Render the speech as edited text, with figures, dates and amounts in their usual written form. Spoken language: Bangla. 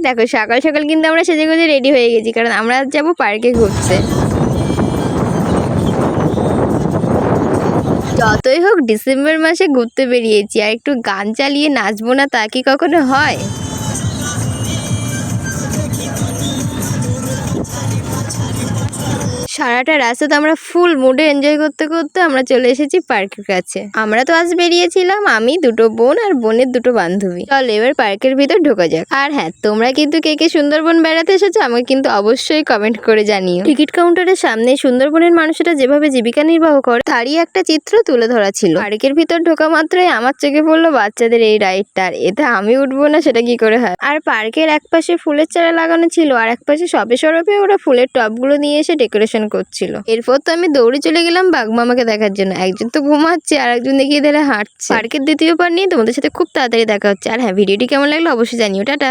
দেখো সকাল সকাল কিন্তু আমরা সেজেগুজে রেডি হয়ে গেছি, কারণ আমরা আজ যাবো পার্কে ঘুরতে। যতই হোক ডিসেম্বর মাসে ঘুরতে বেরিয়েছি, আর একটু গান চালিয়ে নাচবো না তা কি কখনো হয়? সারাটা রাস্তা তো আমরা ফুল মুডে এনজয় করতে করতে আমরা চলে এসেছি পার্কের কাছে। আমরা তো আজ বেরিয়েছিলাম আমি, দুটো বোন আর বোনের দুটো বান্ধবী। চল এবার পার্কের ভিতর ঢোকা যাক। আর হ্যাঁ, তোমরা কিন্তু কে কে সুন্দরবন বেড়াতে এসেছো আমাকে কিন্তু অবশ্যই কমেন্ট করে জানিও। টিকিট কাউন্টারের সামনে সুন্দরবনের মানুষেরা যেভাবে জীবিকা নির্বাহ করে তারই একটা চিত্র তুলে ধরা ছিল। পার্কের ভিতর ঢোকা মাত্রই আমার চোখে পড়লো বাচ্চাদের এই রাইডটা। এতে আমি উঠবো না সেটা কি করে হয়? আর পার্কের এক পাশে ফুলের চারা লাগানো ছিল, আর এক পাশে সবে সরবে ওরা ফুলের টবগুলো নিয়ে এসে ডেকোরেশন করছিল। এরপর তো আমি দৌড়ে চলে গেলাম বাঘমামাকে দেখার জন্য। একজন তো ঘুমাচ্ছে আর একজন দেখিয়ে দিলে হাঁটছে। পার্কের দ্বিতীয় পার্ট নিয়ে তোমাদের সাথে খুব তাড়াতাড়ি দেখা হচ্ছে। আর হ্যাঁ, ভিডিওটি কেমন লাগলো অবশ্যই জানিও। টাটা।